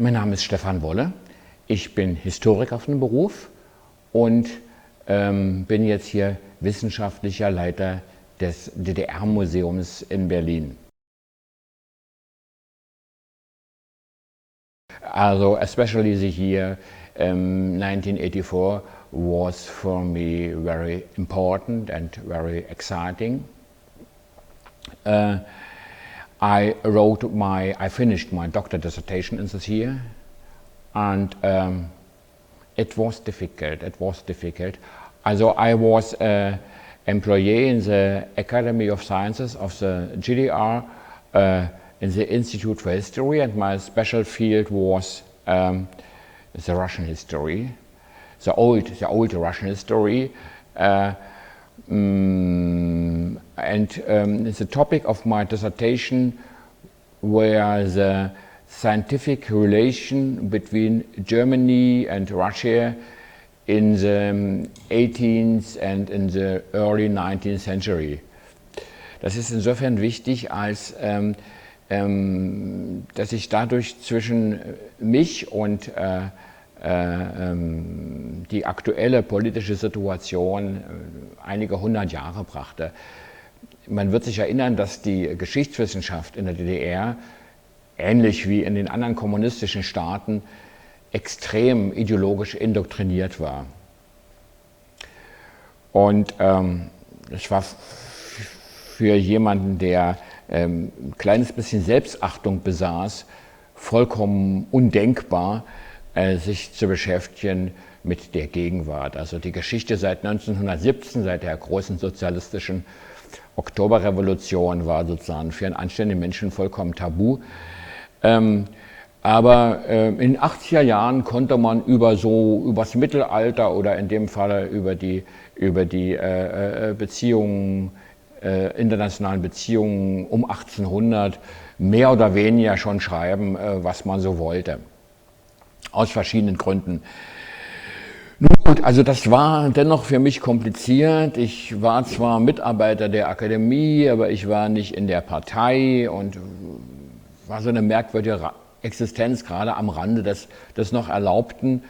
Mein Name ist Stefan Wolle. Ich bin Historiker von Beruf und bin jetzt hier wissenschaftlicher Leiter des DDR-Museums in Berlin. Also, especially the year 1984 was for me very important and very exciting. I finished my doctoral dissertation in this year, and it was difficult. Also, I was an employee in the Academy of Sciences of the GDR, in the Institute for History, and my special field was the Russian history, the old Russian history. The topic of my dissertation were the scientific relation between Germany and Russia in the 18th and in the early 19th century. Das ist insofern wichtig, als dass ich dadurch zwischen mich und die aktuelle politische Situation einige hundert Jahre brachte. Man wird sich erinnern, dass die Geschichtswissenschaft in der DDR, ähnlich wie in den anderen kommunistischen Staaten, extrem ideologisch indoktriniert war. Und es war für jemanden, der ein kleines bisschen Selbstachtung besaß, vollkommen undenkbar, sich zu beschäftigen mit der Gegenwart. Also die Geschichte seit 1917, seit der großen sozialistischen Oktoberrevolution, war sozusagen für einen anständigen Menschen vollkommen tabu. Aber in den 80er Jahren konnte man übers Mittelalter oder in dem Fall über die Beziehungen, internationalen Beziehungen um 1800 mehr oder weniger schon schreiben, was man so wollte. Aus verschiedenen Gründen. Nun gut, also das war dennoch für mich kompliziert. Ich war zwar Mitarbeiter der Akademie, aber ich war nicht in der Partei und war so eine merkwürdige Existenz, gerade am Rande des noch Erlaubten.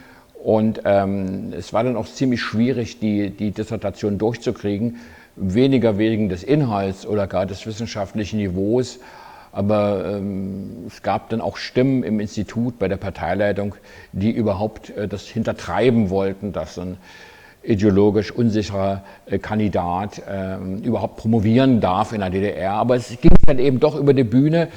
Und es war dann auch ziemlich schwierig, die Dissertation durchzukriegen. Weniger wegen des Inhalts oder gar des wissenschaftlichen Niveaus, aber es gab dann auch Stimmen im Institut bei der Parteileitung, die überhaupt das hintertreiben wollten, dass ein ideologisch unsicherer Kandidat überhaupt promovieren darf in der DDR. Aber es ging dann eben doch über die Bühne,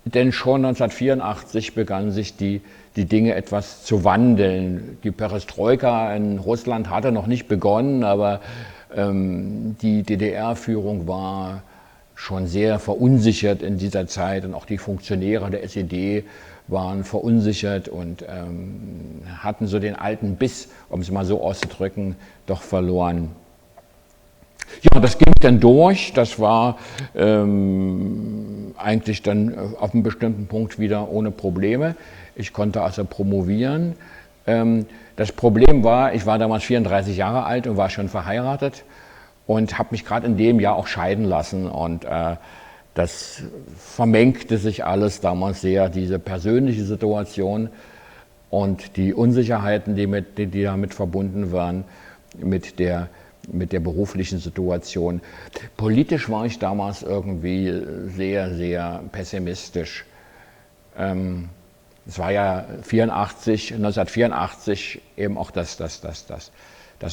denn schon 1984 begannen sich die Dinge etwas zu wandeln. Die Perestroika in Russland hatte noch nicht begonnen, aber die DDR-Führung war schon sehr verunsichert in dieser Zeit und auch die Funktionäre der SED waren verunsichert und hatten so den alten Biss, um es mal so auszudrücken, doch verloren. Ja, das ging dann durch, das war eigentlich dann auf einem bestimmten Punkt wieder ohne Probleme. Ich konnte also promovieren. Das Problem war, ich war damals 34 Jahre alt und war schon verheiratet und habe mich gerade in dem Jahr auch scheiden lassen. Und das vermengte sich alles damals sehr, diese persönliche Situation und die Unsicherheiten, die damit verbunden waren, mit der beruflichen Situation. Politisch war ich damals irgendwie sehr, sehr pessimistisch. Es war ja 1984 eben auch das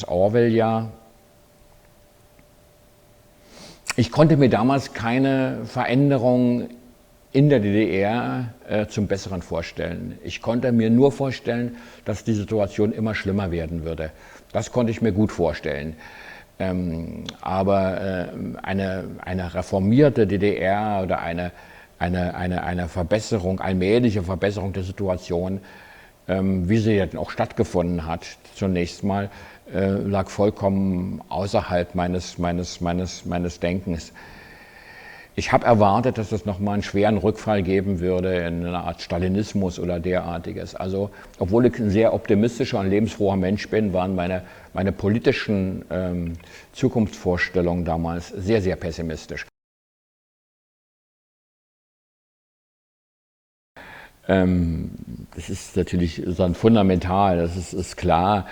Orwell-Jahr. Ich konnte mir damals keine Veränderung in der DDR zum Besseren vorstellen. Ich konnte mir nur vorstellen, dass die Situation immer schlimmer werden würde. Das konnte ich mir gut vorstellen. Aber eine reformierte DDR oder eine Verbesserung, allmähliche Verbesserung der Situation, wie sie ja auch stattgefunden hat, zunächst mal, lag vollkommen außerhalb meines Denkens. Ich habe erwartet, dass es nochmal einen schweren Rückfall geben würde in einer Art Stalinismus oder derartiges. Also, obwohl ich ein sehr optimistischer und lebensfroher Mensch bin, waren meine politischen Zukunftsvorstellungen damals sehr, sehr pessimistisch. das ist natürlich so ein fundamental, das ist klar.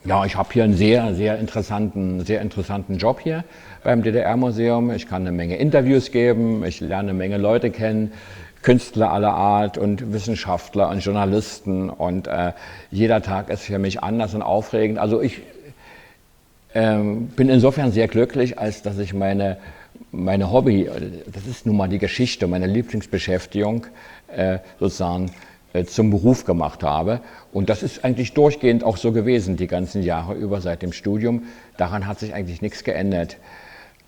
Ja, ich habe hier einen sehr interessanten Job hier beim DDR-Museum. Ich kann eine Menge Interviews geben, ich lerne eine Menge Leute kennen, Künstler aller Art und Wissenschaftler und Journalisten, und jeder Tag ist für mich anders und aufregend. Also ich bin insofern sehr glücklich, als dass ich meine Hobby, das ist nun mal die Geschichte, meine Lieblingsbeschäftigung, sozusagen zum Beruf gemacht habe. Und das ist eigentlich durchgehend auch so gewesen, die ganzen Jahre über seit dem Studium. Daran hat sich eigentlich nichts geändert.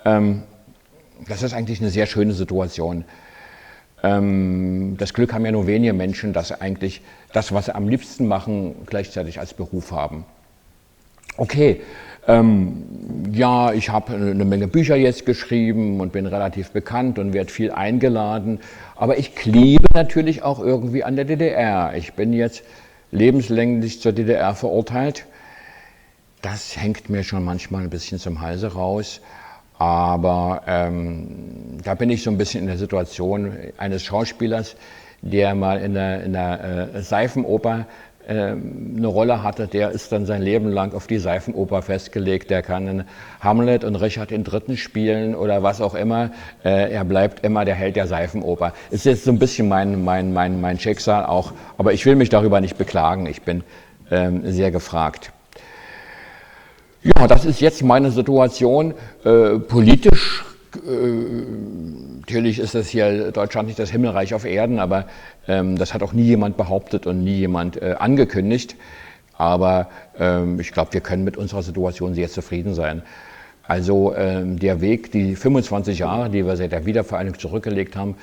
Das ist eigentlich eine sehr schöne Situation. Das Glück haben ja nur wenige Menschen, dass sie eigentlich das, was sie am liebsten machen, gleichzeitig als Beruf haben. Okay, ja, ich habe eine Menge Bücher jetzt geschrieben und bin relativ bekannt und werde viel eingeladen. Aber ich klebe natürlich auch irgendwie an der DDR. Ich bin jetzt lebenslänglich zur DDR verurteilt. Das hängt mir schon manchmal ein bisschen zum Halse raus. Aber da bin ich so ein bisschen in der Situation eines Schauspielers, der mal in der Seifenoper eine Rolle hatte. Der ist dann sein Leben lang auf die Seifenoper festgelegt. Der kann in Hamlet und Richard III. Spielen oder was auch immer. Er bleibt immer der Held der Seifenoper. Ist jetzt so ein bisschen mein Schicksal auch. Aber ich will mich darüber nicht beklagen. Ich bin sehr gefragt. Ja, das ist jetzt meine Situation. Politisch, natürlich ist das hier Deutschland nicht das Himmelreich auf Erden, aber das hat auch nie jemand behauptet und nie jemand angekündigt. Aber ich glaube, wir können mit unserer Situation sehr zufrieden sein. Also der Weg, die 25 Jahre, die wir seit der Wiedervereinigung zurückgelegt haben,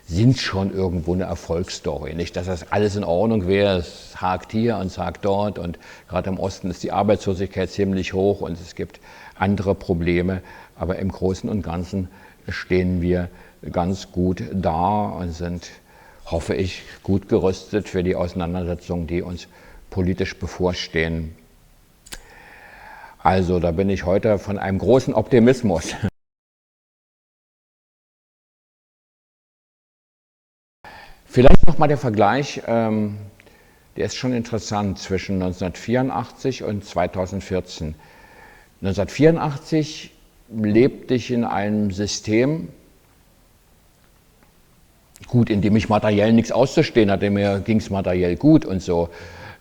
sind schon irgendwo eine Erfolgsstory. Nicht, dass das alles in Ordnung wäre, es hakt hier und es hakt dort, und gerade im Osten ist die Arbeitslosigkeit ziemlich hoch und es gibt andere Probleme, aber im Großen und Ganzen stehen wir ganz gut da und sind, hoffe ich, gut gerüstet für die Auseinandersetzungen, die uns politisch bevorstehen. Also da bin ich heute von einem großen Optimismus. Vielleicht noch mal der Vergleich, der ist schon interessant, zwischen 1984 und 2014. 1984 lebte ich in einem System, gut, in dem ich materiell nichts auszustehen hatte, mir ging es materiell gut und so,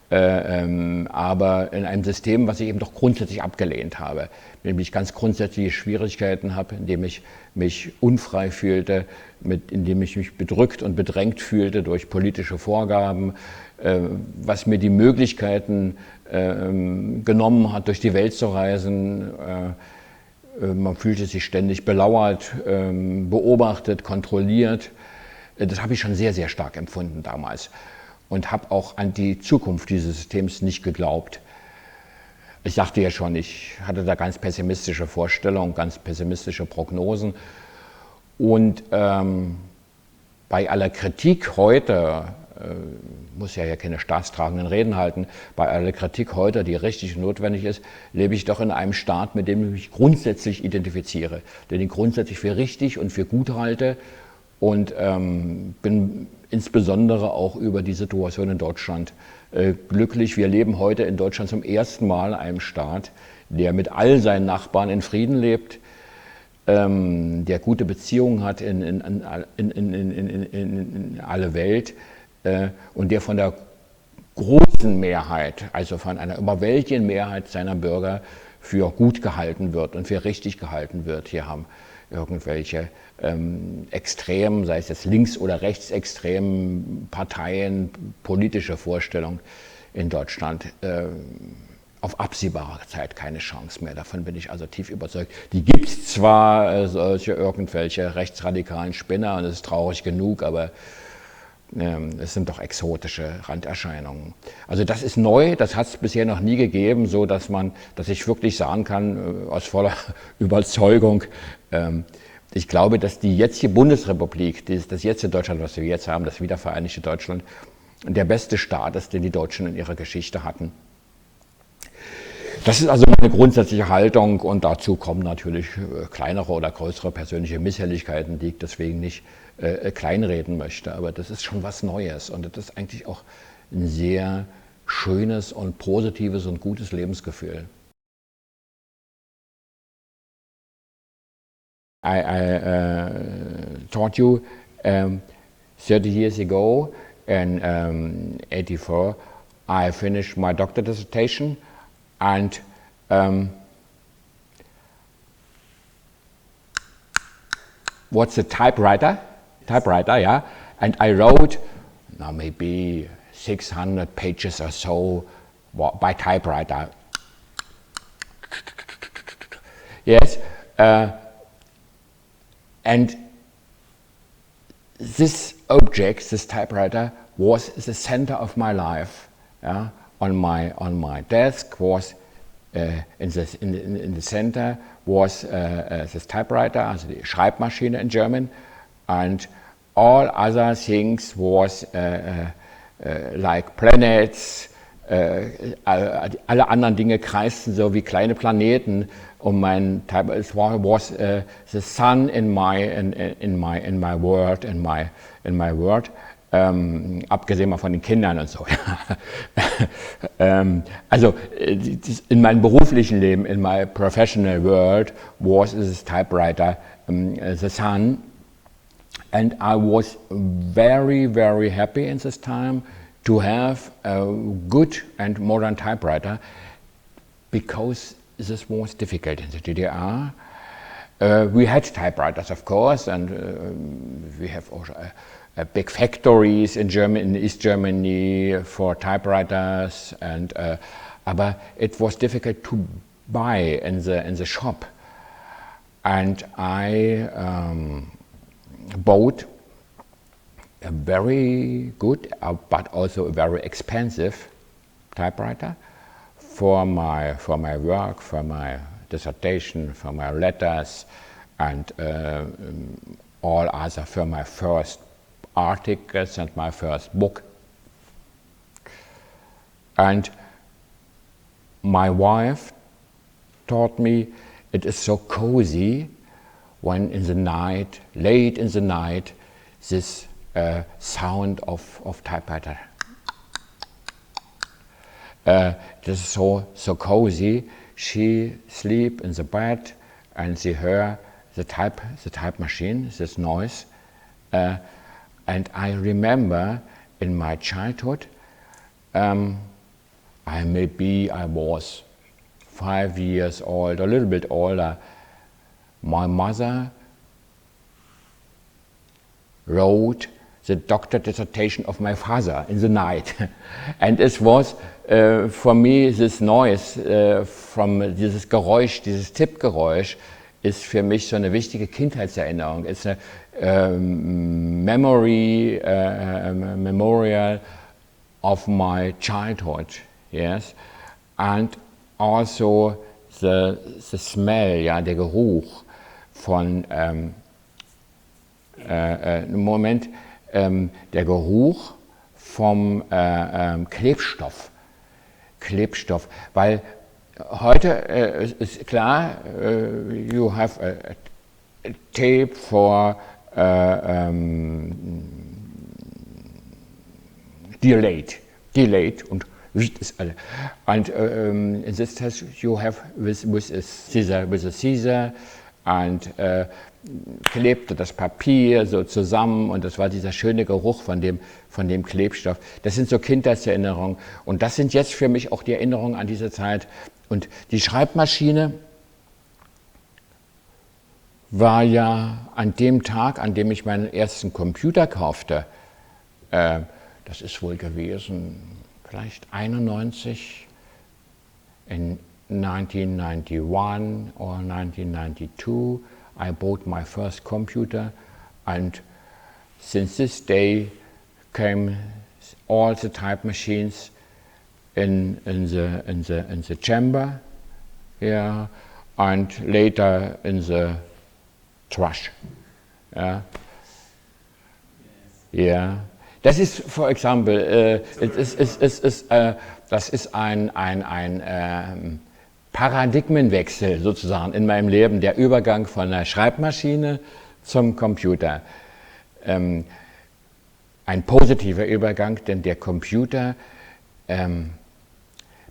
aber in einem System, was ich eben doch grundsätzlich abgelehnt habe, in dem ich ganz grundsätzliche Schwierigkeiten habe, in dem ich mich unfrei fühlte, in dem ich mich bedrückt und bedrängt fühlte durch politische Vorgaben, was mir die Möglichkeiten genommen hat, durch die Welt zu reisen. Man fühlte sich ständig belauert, beobachtet, kontrolliert. Das habe ich schon sehr stark empfunden damals und habe auch an die Zukunft dieses Systems nicht geglaubt. Ich sagte ja schon, ich hatte da ganz pessimistische Vorstellungen, ganz pessimistische Prognosen. Und bei aller Kritik heute, muss ja keine staatstragenden Reden halten, bei aller Kritik heute, die richtig und notwendig ist, lebe ich doch in einem Staat, mit dem ich mich grundsätzlich identifiziere, den ich grundsätzlich für richtig und für gut halte, und bin insbesondere auch über die Situation in Deutschland glücklich. Wir leben heute in Deutschland zum ersten Mal in einem Staat, der mit all seinen Nachbarn in Frieden lebt, der gute Beziehungen hat in alle Welt, und der von der großen Mehrheit, also von einer überwältigenden Mehrheit seiner Bürger für gut gehalten wird und für richtig gehalten wird. Hier haben irgendwelche extremen, sei es jetzt links- oder rechtsextremen Parteien, politische Vorstellungen in Deutschland auf absehbare Zeit keine Chance mehr. Davon bin ich also tief überzeugt. Die gibt es zwar, irgendwelche rechtsradikalen Spinner, und es ist traurig genug, aber es sind doch exotische Randerscheinungen. Also das ist neu, das hat es bisher noch nie gegeben, so dass ich wirklich sagen kann, aus voller Überzeugung, ich glaube, dass die jetzige Bundesrepublik, das jetzige Deutschland, was wir jetzt haben, das wiedervereinigte Deutschland, der beste Staat ist, den die Deutschen in ihrer Geschichte hatten. Das ist also meine grundsätzliche Haltung, und dazu kommen natürlich kleinere oder größere persönliche Misshelligkeiten, die ich deswegen nicht kleinreden möchte, aber das ist schon was Neues und das ist eigentlich auch ein sehr schönes und positives und gutes Lebensgefühl. I taught you 30 years ago in 84 I finished my doctor dissertation and what's a typewriter? Typewriter, yeah. And I wrote now maybe 600 pages or so by typewriter. Yes, and this object, this typewriter, was the center of my life. Yeah? On my desk was in the center was this typewriter, also die Schreibmaschine in German, and all other things was like planets. Alle anderen Dinge kreisten so wie kleine Planeten um mein Typewriter. It was the sun in my world. Abgesehen mal von den Kindern und so. Also in meinem beruflichen Leben, in my professional world, was this typewriter the sun. And I was very, very happy in this time to have a good and modern typewriter because this was difficult in the DDR. We had typewriters, of course, and we have also big factories in Germany, in East Germany for typewriters, and but it was difficult to buy in the shop. And I bought a very good, but also a very expensive typewriter for my work, for my dissertation, for my letters, and all other, for my first articles and my first book. And my wife taught me it is so cozy when in the night, late in the night, this sound of typewriter. This is so cozy. She sleep in the bed and she hear the type machine, this noise. And I remember in my childhood, I was 5 years old, a little bit older. My mother wrote the doctor dissertation of my father in the night. And it was for me this noise from dieses Geräusch, dieses Tippgeräusch ist für mich so eine wichtige Kindheitserinnerung. It's a memorial of my childhood, yes, and also the smell, ja, der Geruch von Moment, der Geruch vom Klebstoff, weil heute ist klar, you have a tape for delayed und ist alle. And in this test you have with a scissor and klebte das Papier so zusammen und das war dieser schöne Geruch von dem Klebstoff. Das sind so Kindheitserinnerungen und das sind jetzt für mich auch die Erinnerungen an diese Zeit. Und die Schreibmaschine war ja an dem Tag, an dem ich meinen ersten Computer kaufte, das ist wohl gewesen, vielleicht 91, in 1991 or 1992, I bought my first computer, and since this day came all the type machines in the chamber, yeah, and later in the trash. Yeah. Yeah. Das ist, for example, das ist ein Paradigmenwechsel sozusagen in meinem Leben, der Übergang von einer Schreibmaschine zum Computer. ein positiver Übergang, denn der Computer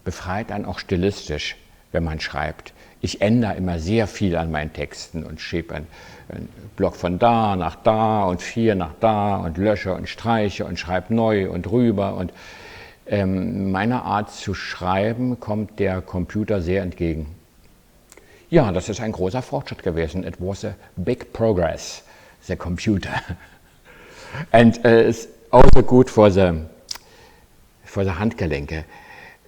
befreit einen auch stilistisch, wenn man schreibt. Ich ändere immer sehr viel an meinen Texten und schiebe einen Block von da nach da und 4 nach da und lösche und streiche und schreibe neu und rüber. Und meiner Art zu schreiben kommt der Computer sehr entgegen. Ja, das ist ein großer Fortschritt gewesen. It was a big progress, the computer. And it's also good for the Handgelenke.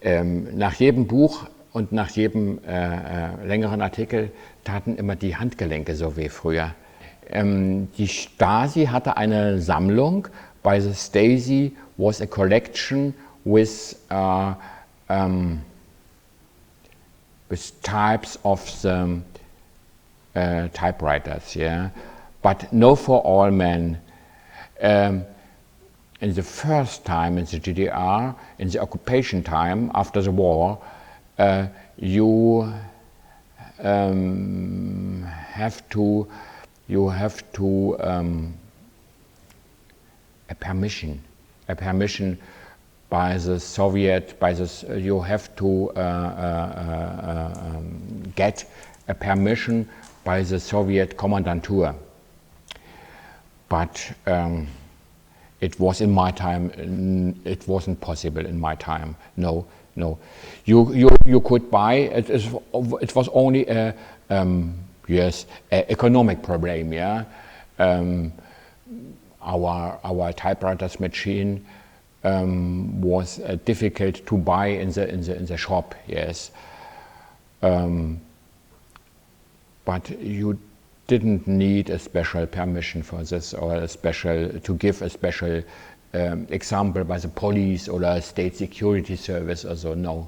Nach jedem Buch und nach jedem längeren Artikel taten immer die Handgelenke so weh früher. Die Stasi hatte eine Sammlung. By the Stasi was a collection with types of the typewriters, yeah, but no for all men. In the first time in the GDR, in the occupation time after the war, you have to a permission by the Soviet, you have to get a permission by the Soviet Kommandantur. But it was in my time, it wasn't possible in my time, no. You could buy, it was only a economic problem, yeah. Our typewriters machine was difficult to buy in the shop, yes. But you didn't need a special permission for this or to give a special example by the police or a state security service or so, no.